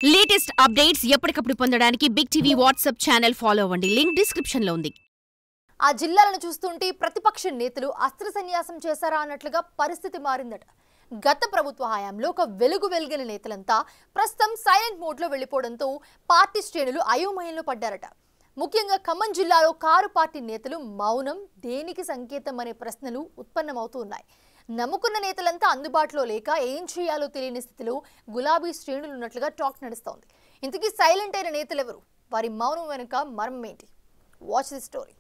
Latest updates ఎప్పటికప్పుడు పొందడానికి big TV WhatsApp channel follow అవ్వండి. లింక్ డిస్క్రిప్షన్ లో ఉంది. ఆ జిల్లాలను చూస్తుంటే ప్రతిపక్ష నేతలు అస్త్ర సన్యాసం చేశారా అన్నట్లుగా పరిస్థితి మారిందట. గత ప్రభుత్వ హయాంలో ఒక వెలిగిన నేతలంతా ప్రస్తుతం సైలెంట్ మోడ్లో వెళ్లిపోవడంతో పార్టీ శ్రేణులు అయోమయంలో పడ్డారట. ముఖ్యంగా ఖమ్మం జిల్లాలో కారు పార్టీ నేతలు మౌనం దేనికి సంకేతం అనే ప్రశ్నలు ఉత్పన్నమవుతూ ఉన్నాయి. నమ్ముకున్న నేతలంతా అందుబాటులో లేక ఏం చేయాలో తెలియని స్థితిలో గులాబీ శ్రేణులు ఉన్నట్లుగా టాక్ నడుస్తోంది. ఇంతకీ సైలెంట్ అయిన నేతలెవరు? వారి మౌనం వెనుక మర్మం ఏంటి? Watch the story.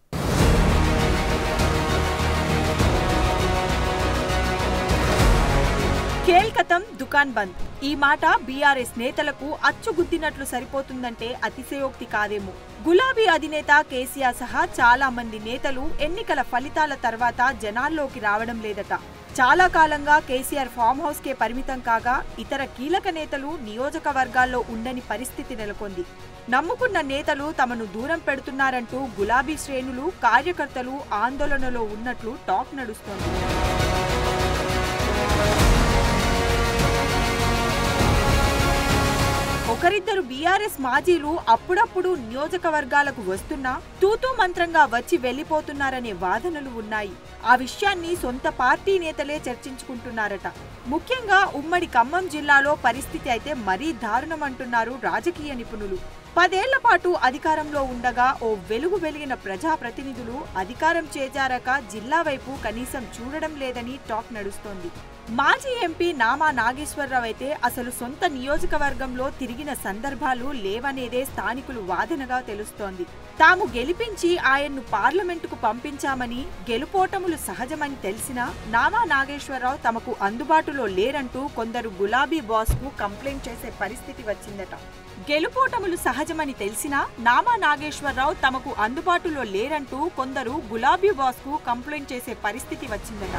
కేల్కతం దుకాన్ బంద్. ఈ మాట బీఆర్ఎస్ నేతలకు అచ్చుగుద్దినట్లు సరిపోతుందంటే అతిశయోక్తి కాదేమో. గులాబీ అధినేత కేసీఆర్ సహా చాలా మంది నేతలు ఎన్నికల ఫలితాల తర్వాత జనాల్లోకి రావడం లేదట. చాలా కాలంగా కేసీఆర్ ఫామ్ హౌస్ కే పరిమితం కాగా ఇతర కీలక నేతలు నియోజకవర్గాల్లో ఉండని పరిస్థితి నెలకొంది. నమ్ముకున్న నేతలు తమను దూరం పెడుతున్నారంటూ గులాబీ శ్రేణులు కార్యకర్తలు ఆందోళనలో ఉన్నట్లు టాక్ నడుస్తోంది. ఒకరిద్దరు బీఆర్ఎస్ మాజీలు అప్పుడప్పుడు నియోజకవర్గాలకు వస్తున్నా తూతూ మంత్రంగా వచ్చి వెళ్లిపోతున్నారనే వాదనలు ఉన్నాయి. ఆ విషయాన్ని సొంత పార్టీ నేతలే చర్చించుకుంటున్నారట. ముఖ్యంగా ఉమ్మడి ఖమ్మం జిల్లాలో పరిస్థితి అయితే మరీ దారుణమంటున్నారు రాజకీయ నిపుణులు. 10 ఏళ్ల పాటు అధికారంలో ఉండగా ఓ వెలిగిన ప్రజాప్రతినిధులు అధికారం చేజారాక జిల్లా వైపు కనీసం చూడడం లేదని టాక్ నడుస్తోంది. మాజీ ఎంపీ నామా నాగేశ్వరరావు అయితే అసలు సొంత నియోజకవర్గంలో తిరిగిన సందర్భాలు లేవనేదే స్థానికులు వాదనగా తెలుస్తోంది. తాము గెలిపించి ఆయన్ను పార్లమెంటుకు పంపించామని, గెలుపోటములు సహజమని తెలిసినా నామా నాగేశ్వరరావు తమకు అందుబాటులో లేరంటూ కొందరు గులాబీ బాస్ కు కంప్లైంట్ చేసే పరిస్థితి వచ్చిందట. గెలుపోటములు సహజమని తెలిసినా నామా నాగేశ్వరరావు తమకు అందుబాటులో లేరంటూ కొందరు గులాబీ బాస్ కు కంప్లైంట్ చేసే పరిస్థితి వచ్చిందట.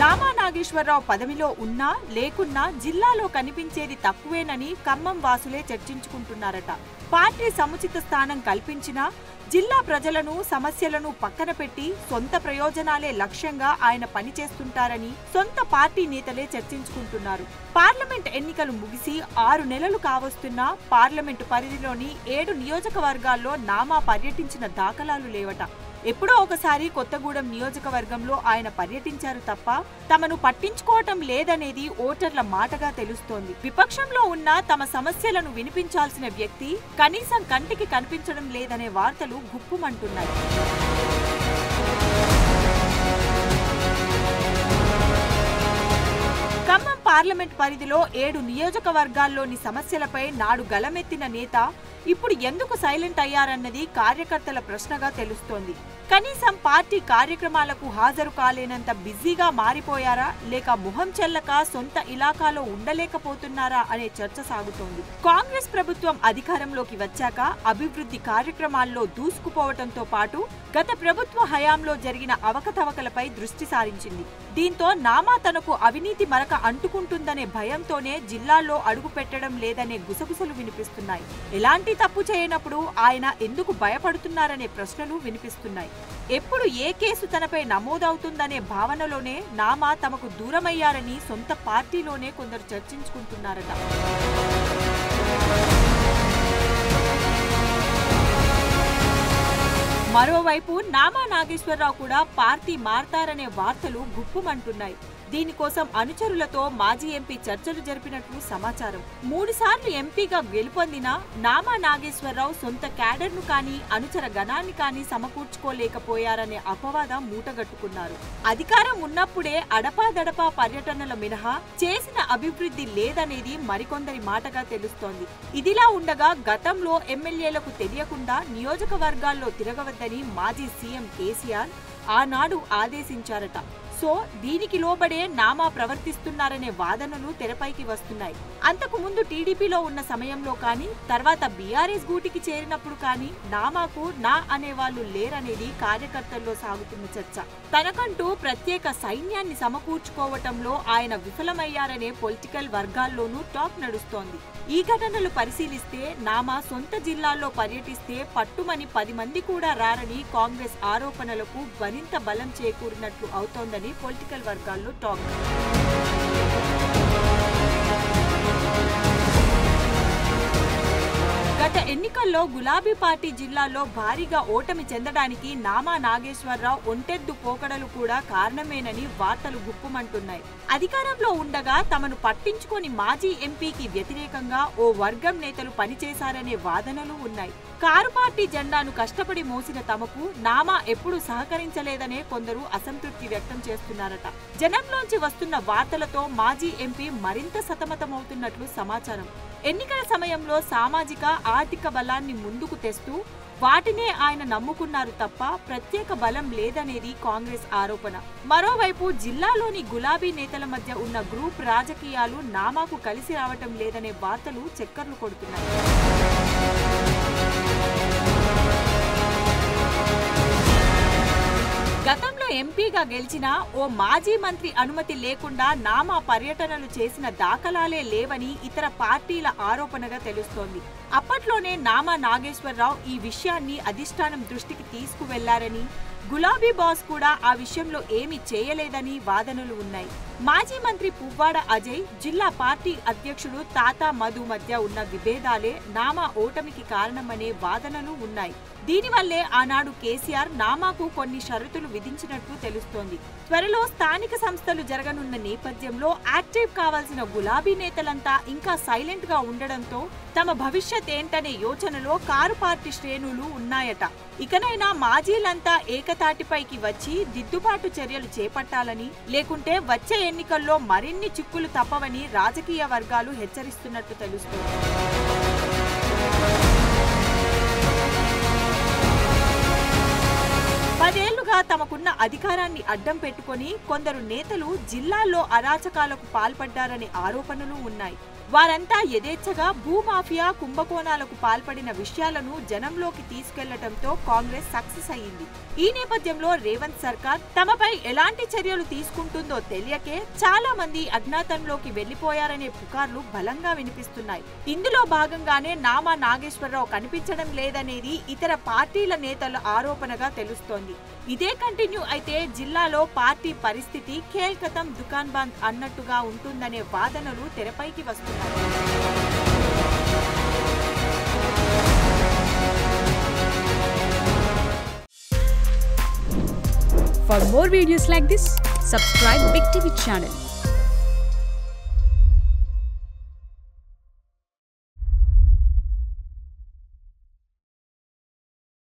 నామా నాగేశ్వరరావు పదవిలో ఉన్నా లేకున్నా జిల్లాలో కనిపించేది తక్కువేనని ఖమ్మం వాసులే చర్చించుకుంటున్నారట. పార్టీ సముచిత స్థానం కల్పించినా జిల్లా ప్రజలను సమస్యలను పక్కన పెట్టి సొంత ప్రయోజనాలే లక్ష్యంగా ఆయన పనిచేస్తుంటారని సొంత పార్టీ నేతలే చర్చించుకుంటున్నారు. పార్లమెంట్ ఎన్నికలు ముగిసి 6 నెలలు కావస్తున్నా పార్లమెంటు పరిధిలోని 7 నియోజకవర్గాల్లో నామా పర్యటించిన దాఖలాలు లేవట. ఎప్పుడో ఒకసారి కొత్తగూడెం నియోజకవర్గంలో ఆయన పర్యటించారు తప్ప తమను పట్టించుకోవటం లేదనేది ఓటర్ల మాటగా తెలుస్తోంది. విపక్షంలో ఉన్న తమ సమస్యలను వినిపించాల్సిన వ్యక్తి కనీసం కంటికి కనిపించడం లేదనే వార్తలు గుప్పుమంటున్నాయి. ఖమ్మం పార్లమెంట్ పరిధిలో 7 నియోజకవర్గాల్లోని సమస్యలపై నాడు గలమెత్తిన నేత ఇప్పుడు ఎందుకు సైలెంట్ అయ్యారన్నది కార్యకర్తల ప్రశ్నగా తెలుస్తోంది. కనీసం పార్టీ కార్యక్రమాలకు హాజరు కాలేనంత బిజీగా మారిపోయారా, లేక ముఖం చెల్లక సొంత ఇలాకాలో ఉండలేకపోతున్నారా అనే చర్చ సాగుతోంది. కాంగ్రెస్ ప్రభుత్వం అధికారంలోకి వచ్చాక అభివృద్ధి కార్యక్రమాల్లో దూసుకుపోవడంతో పాటు గత ప్రభుత్వ హయాంలో జరిగిన అవకతవకలపై దృష్టి సారించింది. దీంతో నామా తనకు అవినీతి మరక అంటుకుంటుందనే భయంతోనే జిల్లాల్లో అడుగు పెట్టడం లేదనే గుసగుసలు వినిపిస్తున్నాయి. ఎలాంటి తప్పు చేయనప్పుడు ఆయన ఎందుకు భయపడుతున్నారనే ప్రశ్నలు వినిపిస్తున్నాయి. ఎప్పుడు ఏ కేసు తనపై నమోదవుతుందనే భావనలోనే నామా తమకు దూరమయ్యారని సొంత పార్టీలోనే కొందరు చర్చించుకుంటున్నారట. మరోవైపు నామా నాగేశ్వరరావు కూడా పార్టీ మారతారనే వార్తలు గుప్పుమంటున్నాయి. దీనికోసం అనుచరులతో మాజీ ఎంపీ చర్చలు జరిపినట్లు సమాచారం. 3 సార్లు ఎంపీగా గెలుపొందిన నామా నాగేశ్వరరావు సొంత క్యాడర్ను కానీ అనుచర గణాన్ని కానీ సమకూర్చుకోలేకపోయారనే అపవాదం మూటగట్టుకున్నారు. అధికారం ఉన్నప్పుడే అడపాదడపా పర్యటనల మినహా చేసిన అభివృద్ధి లేదనేది మరికొందరి మాటగా తెలుస్తోంది. ఇదిలా ఉండగా గతంలో ఎమ్మెల్యేలకు తెలియకుండా నియోజకవర్గాల్లో తిరగవద్దని మాజీ సీఎం కేసీఆర్ ఆనాడు ఆదేశించారట. సో దీనికి లోబడే నామా ప్రవర్తిస్తున్నారనే వాదనలు తెరపైకి వస్తున్నాయి. అంతకు ముందు టీడీపీలో ఉన్న సమయంలో కానీ, తర్వాత బీఆర్ఎస్ గూటికి చేరినప్పుడు కానీ నామాకు నా అనేవాళ్లు లేరనేది కార్యకర్తల్లో సాగుతున్న చర్చ. తనకంటూ ప్రత్యేక సైన్యాన్ని సమకూర్చుకోవటంలో ఆయన విఫలమయ్యారనే పొలిటికల్ వర్గాల్లోనూ టాక్ నడుస్తోంది. ఈ ఘటనలు పరిశీలిస్తే నామా సొంత జిల్లాల్లో పర్యటిస్తే పట్టుమని 10 మంది కూడా రారని కాంగ్రెస్ ఆరోపణలకు మరింత బలం చేకూరినట్లు అవుతోందని పొలిటికల్ వర్గాల్లో టాక్. గత ఎన్నికల్లో గులాబీ పార్టీ జిల్లాల్లో భారీగా ఓటమి చెందడానికి నామా నాగేశ్వరరావు ఒంటెద్దు పోకడలు కూడా కారణమేనని వార్తలు గుప్పుమంటున్నాయి. అధికారంలో ఉండగా తమను పట్టించుకొని మాజీ ఎంపీకి వ్యతిరేకంగా ఓ వర్గం నేతలు పనిచేశారనే వాదనలు ఉన్నాయి. కారు పార్టీ జెండాను కష్టపడి మోసిన తమకు నామా ఎప్పుడూ సహకరించలేదనే కొందరు అసంతృప్తి వ్యక్తం చేస్తున్నారట. జనంలోంచి వస్తున్న వార్తలతో మాజీ ఎంపీ మరింత సతమతమవుతున్నట్లు సమాచారం. ఎన్నికల సమయంలో సామాజిక ఆర్థిక బలాన్ని ముందుకు తెస్తూ వాటినే ఆయన నమ్ముకున్నారు తప్ప ప్రత్యేక బలం లేదనేది కాంగ్రెస్ ఆరోపణ. మరోవైపు జిల్లాలోని గులాబీ నేతల మధ్య ఉన్న గ్రూప్ రాజకీయాలు నామాకు కలిసి రావటం లేదనే వార్తలు చక్కర్లు కొడుతున్నాయి. గతంలో ఎంపీగా గెలిచిన ఓ మాజీ మంత్రి అనుమతి లేకుండా నామా పర్యటనలు చేసిన దాఖలాలే లేవని ఇతర పార్టీల ఆరోపణగా తెలుస్తోంది. అప్పట్లోనే నామా నాగేశ్వరరావు ఈ విషయాన్ని అధిష్టానం దృష్టికి తీసుకువెళ్లారని, గులాబీ బాస్ కూడా ఆ విషయంలో ఏమీ చేయలేదని వాదనలు ఉన్నాయి. మాజీ మంత్రి పువ్వాడ అజయ్, జిల్లా పార్టీ అధ్యక్షుడు తాతా మధు మధ్య ఉన్న విభేదాలే నామా ఓటమికి కారణమనే వాదనలు ఉన్నాయి. దీనివల్లే ఆనాడు కేసీఆర్ నామాకు కొన్ని షరతులు విధించినట్టు తెలుస్తోంది. త్వరలో స్థానిక సంస్థలు జరగనున్న నేపథ్యంలో యాక్టివ్ కావాల్సిన గులాబీ నేతలంతా ఇంకా సైలెంట్ గా ఉండడంతో తమ భవిష్యత్ ఏంటనే యోచనలో కారు పార్టీ శ్రేణులు ఉన్నాయట. ఇకనైనా మాజీలంతా ఏకతాటిపైకి వచ్చి దిద్దుబాటు చర్యలు చేపట్టాలని, లేకుంటే వచ్చే ఎన్నికల్లో మరిన్ని చిక్కులు తప్పవని రాజకీయ వర్గాలు హెచ్చరిస్తున్నట్టు తెలుస్తోంది. పదేళ్లుగా తమకున్న అధికారాన్ని అడ్డం పెట్టుకుని కొందరు నేతలు జిల్లాల్లో అరాచకాలకు పాల్పడ్డారనే ఆరోపణలు ఉన్నాయి. వారంతా యథేచ్ఛగా భూమాఫియా కుంభకోణాలకు పాల్పడిన విషయాలను జనంలోకి తీసుకెళ్లడంతో కాంగ్రెస్ సక్సెస్ అయ్యింది. ఈ నేపథ్యంలో రేవంత్ సర్కార్ తమపై ఎలాంటి చర్యలు తీసుకుంటుందో తెలియకే చాలా మంది అజ్ఞాతంలోకి వెళ్లిపోయారనే పుకార్లు బలంగా వినిపిస్తున్నాయి. ఇందులో భాగంగానే నామా నాగేశ్వరరావు కనిపించడం లేదనేది ఇతర పార్టీల నేతల ఆరోపణగా తెలుస్తోంది. ఇదే కంటిన్యూ అయితే జిల్లాలో పార్టీ పరిస్థితి ఖేల్కతం దుకాన్ బంద్ అన్నట్టుగా ఉంటుందనే వాదనలు తెరపైకి వస్తున్నాయి. For more videos like this, subscribe Big TV channel.